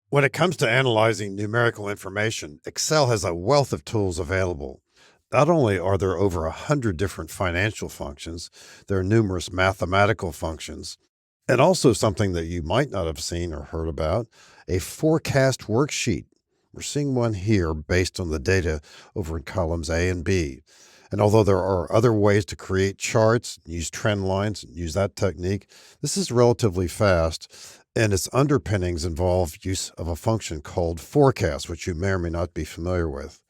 When it comes to analyzing numerical information, Excel has a wealth of tools available. Not only are there over 100 different financial functions, there are numerous mathematical functions, and also something that you might not have seen or heard about, a forecast worksheet. We're seeing one here based on the data over in columns A and B. And although there are other ways to create charts, use trend lines, and use that technique, this is relatively fast, and its underpinnings involve use of a function called forecast, which you may or may not be familiar with.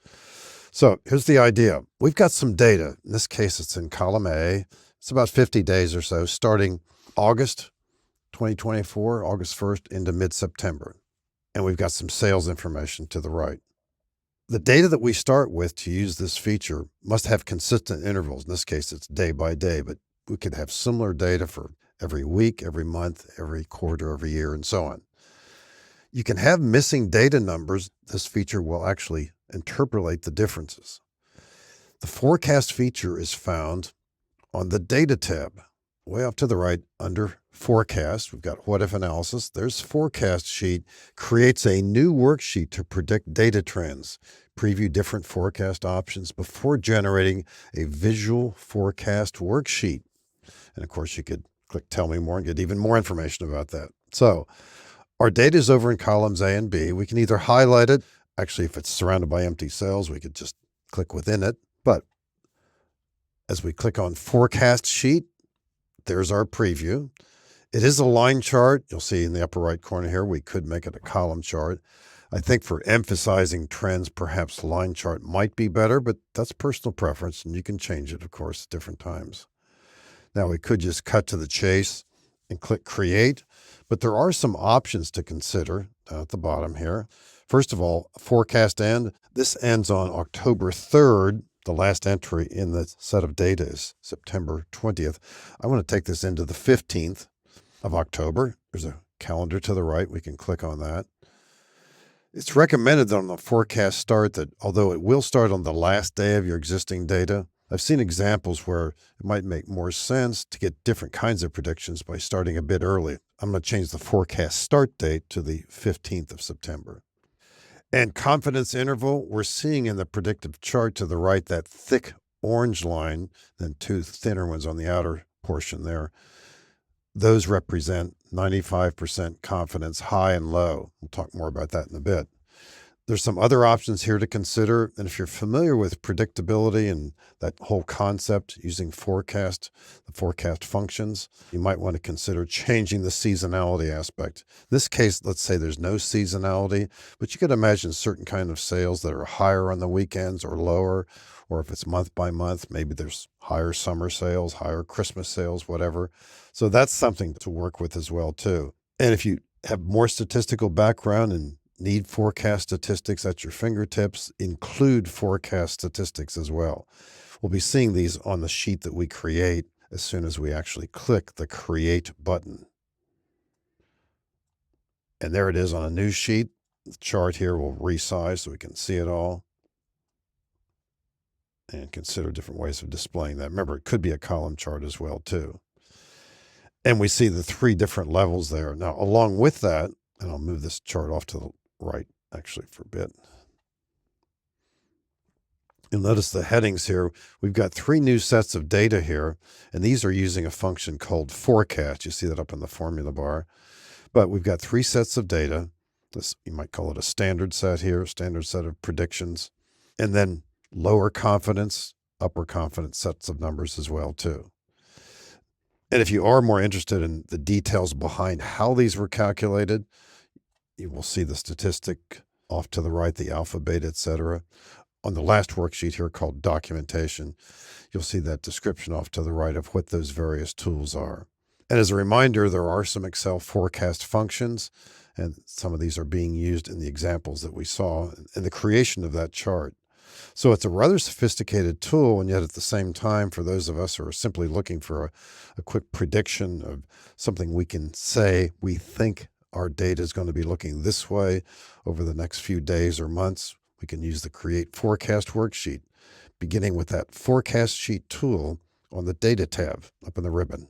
So here's the idea. We've got some data. In this case, it's in column A. It's about 50 days or so, starting August 2024, August 1st into mid-September. And we've got some sales information to the right. The data that we start with to use this feature must have consistent intervals. In this case, it's day by day, but we could have similar data for every week, every month, every quarter, every year, and so on. You can have missing data numbers. This feature will actually interpolate the differences. The forecast feature is found on the Data tab. Way off to the right, under Forecast, we've got What If Analysis. There's Forecast Sheet, creates a new worksheet to predict data trends, preview different forecast options before generating a visual forecast worksheet. And of course, you could click Tell Me More and get even more information about that. So our data is over in columns A and B. We can either highlight it. Actually, if it's surrounded by empty cells, we could just click within it. But as we click on Forecast Sheet, there's our preview. It is a line chart. You'll see in the upper right corner here, we could make it a column chart. I think for emphasizing trends, perhaps line chart might be better, but that's personal preference, and you can change it, of course, at different times. Now, we could just cut to the chase and click Create, but there are some options to consider down at the bottom here. First of all, forecast end. This ends on October 3rd. The last entry in the set of data is September 20th. I want to take this into the 15th of October. There's a calendar to the right. We can click on that. It's recommended that on the forecast start that although it will start on the last day of your existing data, I've seen examples where it might make more sense to get different kinds of predictions by starting a bit early. I'm going to change the forecast start date to the 15th of September. And confidence interval, we're seeing in the predictive chart to the right that thick orange line, then two thinner ones on the outer portion there. Those represent 95% confidence, high and low. We'll talk more about that in a bit. There's some other options here to consider. And if you're familiar with predictability and that whole concept using forecast, the forecast functions, you might want to consider changing the seasonality aspect. In this case, let's say there's no seasonality, but you could imagine certain kind of sales that are higher on the weekends or lower, or if it's month by month, maybe there's higher summer sales, higher Christmas sales, whatever. So that's something to work with as well, too. And if you have more statistical background and need forecast statistics at your fingertips, include forecast statistics as well. We'll be seeing these on the sheet that we create as soon as we actually click the Create button. And there it is on a new sheet. The chart here will resize so we can see it all. And consider different ways of displaying that. Remember, it could be a column chart as well, too. And we see the three different levels there. Now, along with that, and I'll move this chart off to the right actually for a bit. You'll notice the headings here. We've got three new sets of data here, and these are using a function called forecast. You see that up in the formula bar. But we've got three sets of data. This, you might call it a standard set here, standard set of predictions. And then lower confidence, upper confidence sets of numbers as well, too. And if you are more interested in the details behind how these were calculated, you will see the statistic off to the right, the alpha, beta, etc. On the last worksheet here called documentation, you'll see that description off to the right of what those various tools are. And as a reminder, there are some Excel forecast functions, and some of these are being used in the examples that we saw in the creation of that chart. So it's a rather sophisticated tool, and yet at the same time, for those of us who are simply looking for a quick prediction of something we can say we think our data is going to be looking this way over the next few days or months, we can use the Create Forecast worksheet, beginning with that Forecast Sheet tool on the Data tab up in the ribbon.